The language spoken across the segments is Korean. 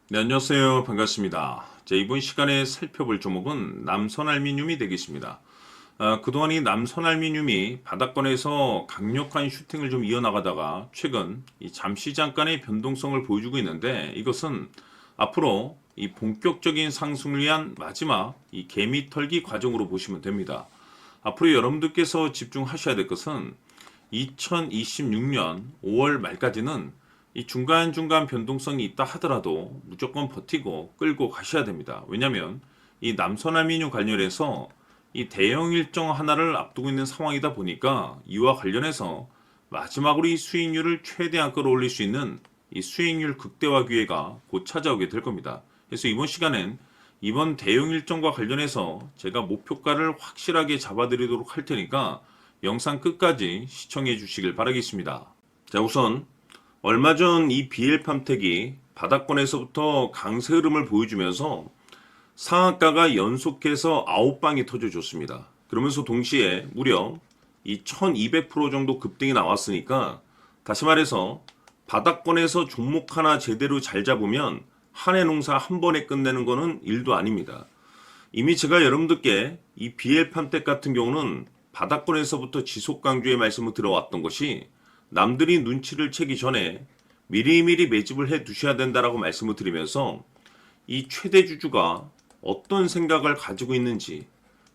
네, 안녕하세요. 반갑습니다. 자, 이번 시간에 살펴볼 종목은 남선알미늄이 되겠습니다. 그동안 이 남선알미늄이 바닥권에서 강력한 슈팅을 좀 이어나가다가 최근 이 잠시 잠깐의 변동성을 보여주고 있는데, 이것은 앞으로 이 본격적인 상승을 위한 마지막 이 개미 털기 과정으로 보시면 됩니다. 앞으로 여러분들께서 집중하셔야 될 것은 2026년 5월 말까지는 이 중간중간 변동성이 있다 하더라도 무조건 버티고 끌고 가셔야 됩니다. 왜냐하면 이 남선알미늄 관련해서 이 대형 일정 하나를 앞두고 있는 상황이다 보니까 이와 관련해서 마지막으로 이 수익률을 최대한 끌어올릴 수 있는 이 수익률 극대화 기회가 곧 찾아오게 될 겁니다. 그래서 이번 시간엔 이번 대형 일정과 관련해서 제가 목표가를 확실하게 잡아드리도록 할 테니까 영상 끝까지 시청해 주시길 바라겠습니다. 자, 우선 얼마 전 이 BL팜텍이 바닥권에서부터 강세 흐름을 보여주면서 상한가가 연속해서 9방이 터져줬습니다. 그러면서 동시에 무려 이 1200% 정도 급등이 나왔으니까, 다시 말해서 바닥권에서 종목 하나 제대로 잘 잡으면 한 해 농사 한 번에 끝내는 거는 일도 아닙니다. 이미 제가 여러분들께 이 BL팜텍 같은 경우는 바닥권에서부터 지속 강조의 말씀을 들어왔던 것이, 남들이 눈치를 채기 전에 미리미리 매집을 해 두셔야 된다라고 말씀을 드리면서 이 최대 주주가 어떤 생각을 가지고 있는지,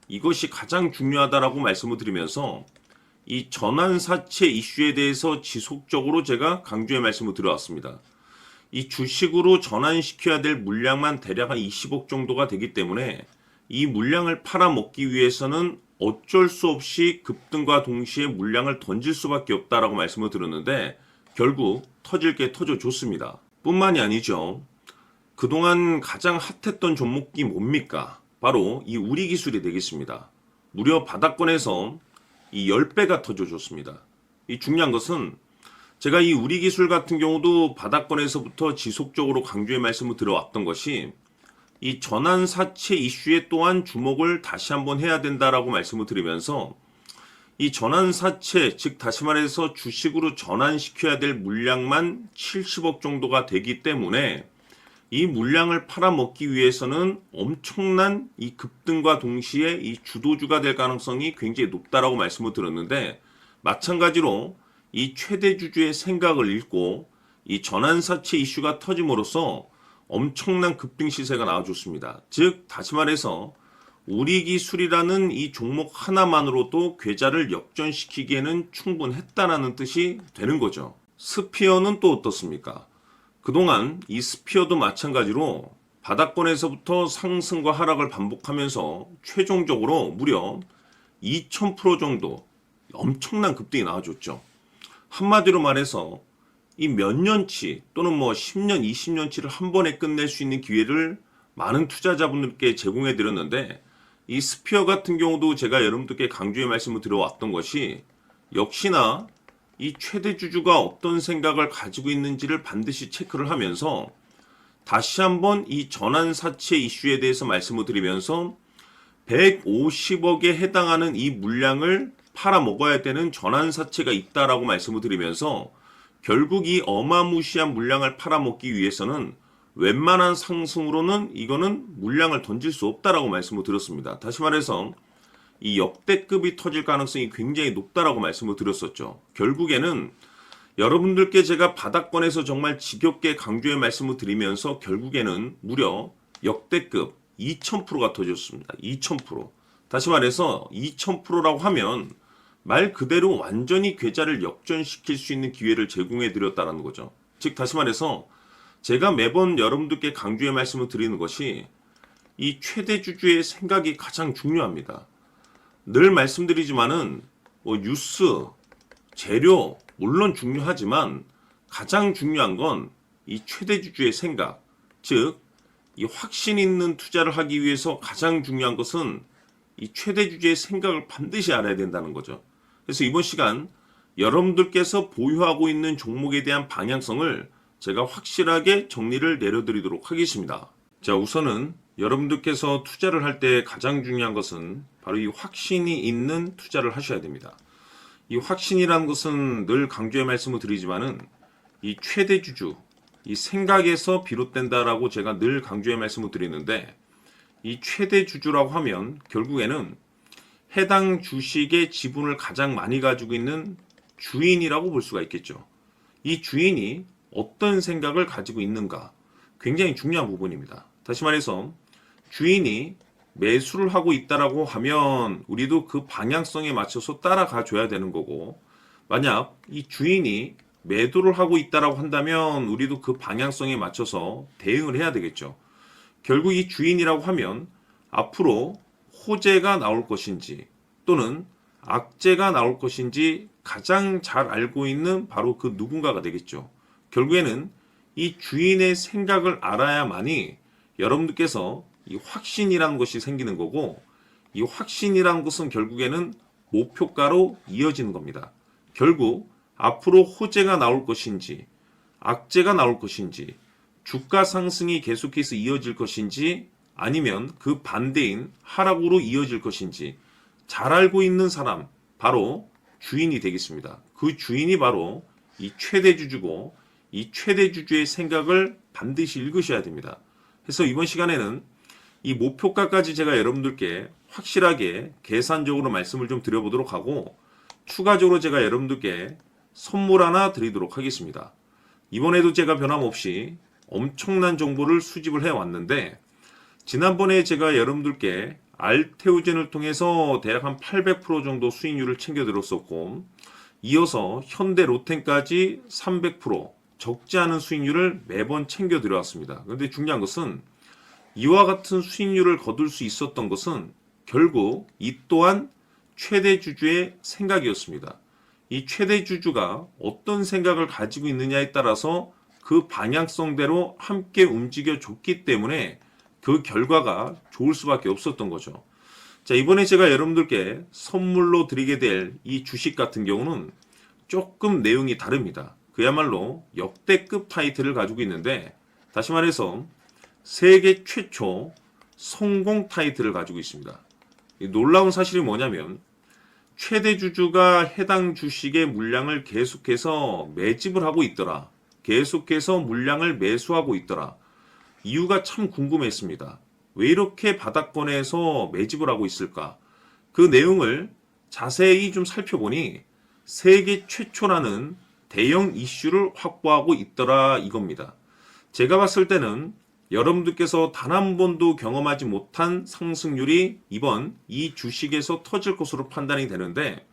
이것이 가장 중요하다라고 말씀을 드리면서 이 전환사채 이슈에 대해서 지속적으로 제가 강조의 말씀을 드려왔습니다. 이 주식으로 전환시켜야 될 물량만 대략 한 20억 정도가 되기 때문에 이 물량을 팔아먹기 위해서는 어쩔 수 없이 급등과 동시에 물량을 던질 수밖에 없다라고 말씀을 드렸는데, 결국 터질 게 터져줬습니다. 뿐만이 아니죠. 그동안 가장 핫했던 종목이 뭡니까? 바로 이 우리기술이 되겠습니다. 무려 바닥권에서 이 10배가 터져줬습니다. 이 중요한 것은 제가 이 우리기술 같은 경우도 바닥권에서부터 지속적으로 강조의 말씀을 들어왔던 것이, 이 전환사채 이슈에 또한 주목을 다시 한번 해야 된다라고 말씀을 드리면서, 이 전환사채, 즉 다시 말해서 주식으로 전환시켜야 될 물량만 70억 정도가 되기 때문에 이 물량을 팔아먹기 위해서는 엄청난 이 급등과 동시에 이 주도주가 될 가능성이 굉장히 높다라고 말씀을 드렸는데, 마찬가지로 이 최대 주주의 생각을 읽고 이 전환사채 이슈가 터짐으로써 엄청난 급등 시세가 나와줬습니다. 즉 다시 말해서 우리기술이라는 이 종목 하나만으로도 계좌를 역전시키기에는 충분했다라는 뜻이 되는 거죠. 스피어는 또 어떻습니까? 그동안 이 스피어도 마찬가지로 바닥권에서부터 상승과 하락을 반복하면서 최종적으로 무려 2000% 정도 엄청난 급등이 나와줬죠. 한마디로 말해서 이 몇 년치 또는 뭐 10년, 20년치를 한 번에 끝낼 수 있는 기회를 많은 투자자분들께 제공해 드렸는데, 이 스피어 같은 경우도 제가 여러분들께 강조의 말씀을 드려왔던 것이, 역시나 이 최대 주주가 어떤 생각을 가지고 있는지를 반드시 체크를 하면서 다시 한번 이 전환사채 이슈에 대해서 말씀을 드리면서 150억에 해당하는 이 물량을 팔아먹어야 되는 전환사채가 있다라고 말씀을 드리면서, 결국 이 어마무시한 물량을 팔아먹기 위해서는 웬만한 상승으로는 이거는 물량을 던질 수 없다라고 말씀을 드렸습니다. 다시 말해서 이 역대급이 터질 가능성이 굉장히 높다라고 말씀을 드렸었죠. 결국에는 여러분들께 제가 바닥권에서 정말 지겹게 강조의 말씀을 드리면서 결국에는 무려 역대급 2000%가 터졌습니다. 2000%. 다시 말해서 2000%라고 하면 말 그대로 완전히 계좌를 역전시킬 수 있는 기회를 제공해 드렸다는 거죠. 즉 다시 말해서 제가 매번 여러분들께 강조의 말씀을 드리는 것이, 이 최대 주주의 생각이 가장 중요합니다. 늘 말씀드리지만은 뭐 뉴스, 재료 물론 중요하지만 가장 중요한 건 이 최대 주주의 생각, 즉 이 확신 있는 투자를 하기 위해서 가장 중요한 것은 이 최대 주주의 생각을 반드시 알아야 된다는 거죠. 그래서 이번 시간 여러분들께서 보유하고 있는 종목에 대한 방향성을 제가 확실하게 정리를 내려드리도록 하겠습니다. 자, 우선은 여러분들께서 투자를 할 때 가장 중요한 것은 바로 이 확신이 있는 투자를 하셔야 됩니다. 이 확신이라는 것은 늘 강조의 말씀을 드리지만은 이 최대 주주, 이 생각에서 비롯된다라고 제가 늘 강조의 말씀을 드리는데, 이 최대 주주라고 하면 결국에는 해당 주식의 지분을 가장 많이 가지고 있는 주인이라고 볼 수가 있겠죠. 이 주인이 어떤 생각을 가지고 있는가, 굉장히 중요한 부분입니다. 다시 말해서 주인이 매수를 하고 있다라고 하면 우리도 그 방향성에 맞춰서 따라가 줘야 되는 거고, 만약 이 주인이 매도를 하고 있다라고 한다면 우리도 그 방향성에 맞춰서 대응을 해야 되겠죠. 결국 이 주인이라고 하면 앞으로 호재가 나올 것인지 또는 악재가 나올 것인지 가장 잘 알고 있는 바로 그 누군가가 되겠죠. 결국에는 이 주인의 생각을 알아야만이 여러분들께서 이 확신이라는 것이 생기는 거고, 이 확신이라는 것은 결국에는 목표가로 이어지는 겁니다. 결국 앞으로 호재가 나올 것인지 악재가 나올 것인지 주가 상승이 계속해서 이어질 것인지 아니면 그 반대인 하락으로 이어질 것인지 잘 알고 있는 사람, 바로 주인이 되겠습니다. 그 주인이 바로 이 최대 주주고, 이 최대 주주의 생각을 반드시 읽으셔야 됩니다. 그래서 이번 시간에는 이 목표가까지 제가 여러분들께 확실하게 계산적으로 말씀을 좀 드려보도록 하고, 추가적으로 제가 여러분들께 선물 하나 드리도록 하겠습니다. 이번에도 제가 변함없이 엄청난 정보를 수집을 해왔는데, 지난번에 제가 여러분들께 알테오젠을 통해서 대략 한 800% 정도 수익률을 챙겨드렸었고, 이어서 현대 로텐까지 300% 적지 않은 수익률을 매번 챙겨드려왔습니다. 그런데 중요한 것은 이와 같은 수익률을 거둘 수 있었던 것은 결국 이 또한 최대 주주의 생각이었습니다. 이 최대 주주가 어떤 생각을 가지고 있느냐에 따라서 그 방향성대로 함께 움직여 줬기 때문에 그 결과가 좋을 수밖에 없었던 거죠. 자, 이번에 제가 여러분들께 선물로 드리게 될 이 주식 같은 경우는 조금 내용이 다릅니다. 그야말로 역대급 타이틀을 가지고 있는데, 다시 말해서 세계 최초 성공 타이틀을 가지고 있습니다. 놀라운 사실이 뭐냐면 최대 주주가 해당 주식의 물량을 계속해서 매집을 하고 있더라. 계속해서 물량을 매수하고 있더라. 이유가 참 궁금했습니다. 왜 이렇게 바닥권에서 매집을 하고 있을까? 그 내용을 자세히 좀 살펴보니 세계 최초라는 대형 이슈를 확보하고 있더라 이겁니다. 제가 봤을 때는 여러분들께서 단 한 번도 경험하지 못한 상승률이 이번 이 주식에서 터질 것으로 판단이 되는데,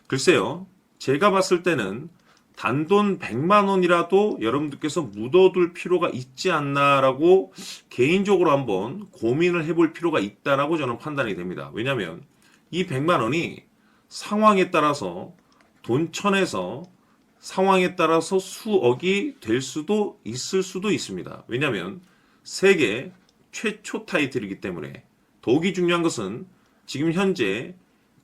글쎄요, 제가 봤을 때는 단돈 100만 원이라도 여러분들께서 묻어둘 필요가 있지 않나라고 개인적으로 한번 고민을 해볼 필요가 있다라고 저는 판단이 됩니다. 왜냐하면 이 100만 원이 상황에 따라서 돈천에서 상황에 따라서 수억이 될 수도 있을 수도 있습니다. 왜냐하면 세계 최초 타이틀이기 때문에. 더욱이 중요한 것은 지금 현재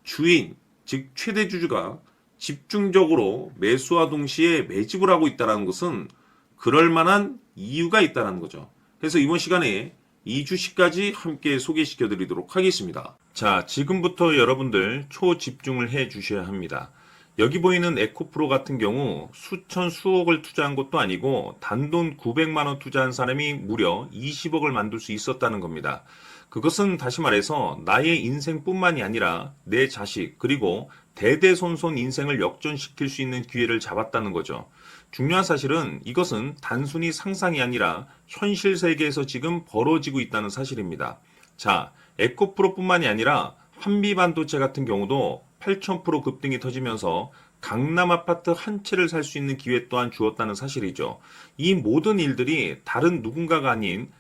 주인, 즉 최대 주주가 집중적으로 매수와 동시에 매집을 하고 있다는 것은 그럴 만한 이유가 있다는 거죠. 그래서 이번 시간에 이 주식까지 함께 소개시켜 드리도록 하겠습니다. 자, 지금부터 여러분들 초집중을 해 주셔야 합니다. 여기 보이는 에코프로 같은 경우 수천 수억을 투자한 것도 아니고 단돈 900만 원 투자한 사람이 무려 20억을 만들 수 있었다는 겁니다. 그것은 다시 말해서 나의 인생뿐만이 아니라 내 자식 그리고 대대손손 인생을 역전시킬 수 있는 기회를 잡았다는 거죠. 중요한 사실은 이것은 단순히 상상이 아니라 현실 세계에서 지금 벌어지고 있다는 사실입니다. 자, 에코프로뿐만이 아니라 한미반도체 같은 경우도 8,000% 급등이 터지면서 강남 아파트 한 채를 살 수 있는 기회 또한 주었다는 사실이죠. 이 모든 일들이 다른 누군가가 아닌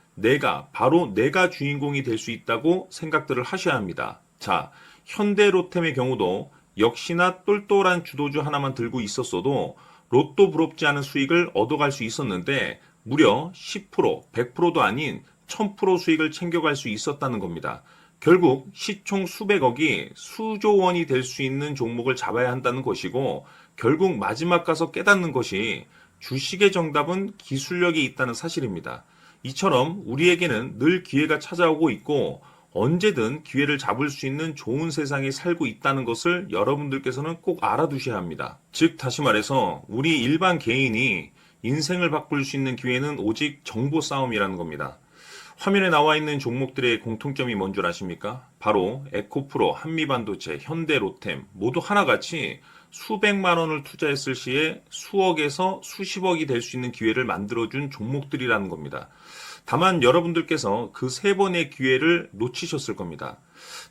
바로 내가 주인공이 될 수 있다고 생각들을 하셔야 합니다. 자, 현대로템의 경우도 역시나 똘똘한 주도주 하나만 들고 있었어도 로또 부럽지 않은 수익을 얻어갈 수 있었는데 무려 10%, 100%도 아닌 1000% 수익을 챙겨갈 수 있었다는 겁니다. 결국 시총 수백억이 수조 원이 될 수 있는 종목을 잡아야 한다는 것이고, 결국 마지막 가서 깨닫는 것이 주식의 정답은 기술력이 있다는 사실입니다. 이처럼 우리에게는 늘 기회가 찾아오고 있고 언제든 기회를 잡을 수 있는 좋은 세상에 살고 있다는 것을 여러분들께서는 꼭 알아두셔야 합니다. 즉 다시 말해서 우리 일반 개인이 인생을 바꿀 수 있는 기회는 오직 정보 싸움이라는 겁니다. 화면에 나와 있는 종목들의 공통점이 뭔 줄 아십니까? 바로 에코프로, 한미반도체, 현대로템 모두 하나같이 수백만 원을 투자했을 시에 수억에서 수십억이 될 수 있는 기회를 만들어준 종목들이라는 겁니다. 다만 여러분들께서 그 세 번의 기회를 놓치셨을 겁니다.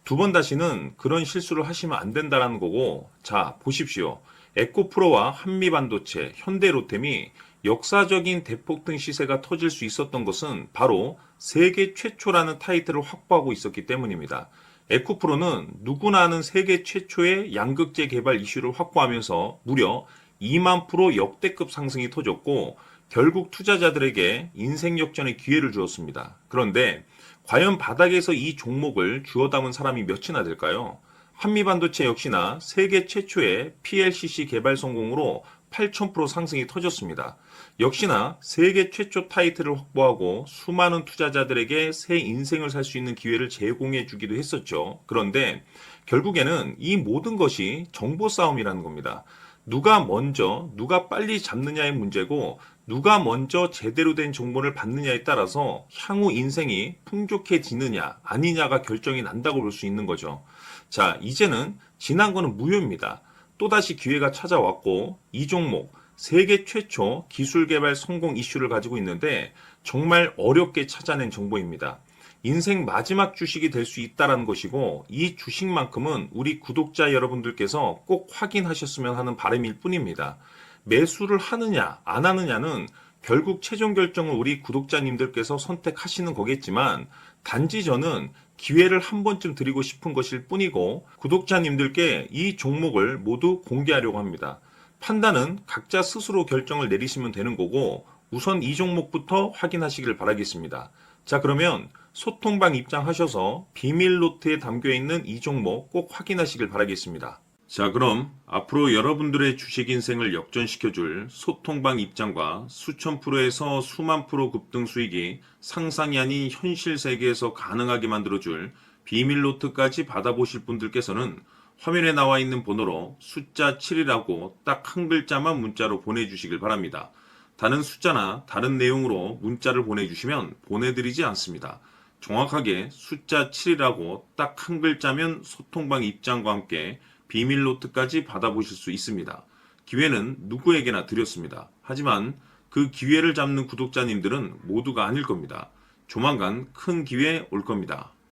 두 번 다시는 그런 실수를 하시면 안 된다는 거고, 자, 보십시오. 에코프로와 한미반도체, 현대로템이 역사적인 대폭등 시세가 터질 수 있었던 것은 바로 세계 최초라는 타이틀을 확보하고 있었기 때문입니다. 에코프로는 누구나 아는 세계 최초의 양극재 개발 이슈를 확보하면서 무려 2만 프로 역대급 상승이 터졌고 결국 투자자들에게 인생 역전의 기회를 주었습니다. 그런데 과연 바닥에서 이 종목을 주워 담은 사람이 몇이나 될까요? 한미반도체 역시나 세계 최초의 PLCC 개발 성공으로 8,000% 상승이 터졌습니다. 역시나 세계 최초 타이틀을 확보하고 수많은 투자자들에게 새 인생을 살 수 있는 기회를 제공해 주기도 했었죠. 그런데 결국에는 이 모든 것이 정보 싸움이라는 겁니다. 누가 먼저, 누가 빨리 잡느냐의 문제고 누가 먼저 제대로 된 정보를 받느냐에 따라서 향후 인생이 풍족해지느냐 아니냐가 결정이 난다고 볼 수 있는 거죠. 자, 이제는 지난 거는 무효입니다. 또다시 기회가 찾아왔고 이 종목 세계 최초 기술 개발 성공 이슈를 가지고 있는데 정말 어렵게 찾아낸 정보입니다. 인생 마지막 주식이 될 수 있다는 것이고 이 주식만큼은 우리 구독자 여러분들께서 꼭 확인하셨으면 하는 바람일 뿐입니다. 매수를 하느냐 안 하느냐는 결국 최종 결정을 우리 구독자님들께서 선택하시는 거겠지만 단지 저는 기회를 한 번쯤 드리고 싶은 것일 뿐이고 구독자님들께 이 종목을 모두 공개하려고 합니다. 판단은 각자 스스로 결정을 내리시면 되는 거고 우선 이 종목부터 확인하시길 바라겠습니다. 자, 그러면 소통방 입장하셔서 비밀 노트에 담겨 있는 이 종목 꼭 확인하시길 바라겠습니다. 자, 그럼 앞으로 여러분들의 주식 인생을 역전시켜줄 소통방 입장과 수천 프로에서 수만 프로 급등 수익이 상상이 아닌 현실 세계에서 가능하게 만들어줄 비밀 노트까지 받아보실 분들께서는 화면에 나와 있는 번호로 숫자 7이라고 딱 한 글자만 문자로 보내주시길 바랍니다. 다른 숫자나 다른 내용으로 문자를 보내주시면 보내드리지 않습니다. 정확하게 숫자 7이라고 딱 한 글자면 소통방 입장과 함께 비밀 노트까지 받아보실 수 있습니다. 기회는 누구에게나 드렸습니다. 하지만 그 기회를 잡는 구독자님들은 모두가 아닐 겁니다. 조만간 큰 기회 올 겁니다.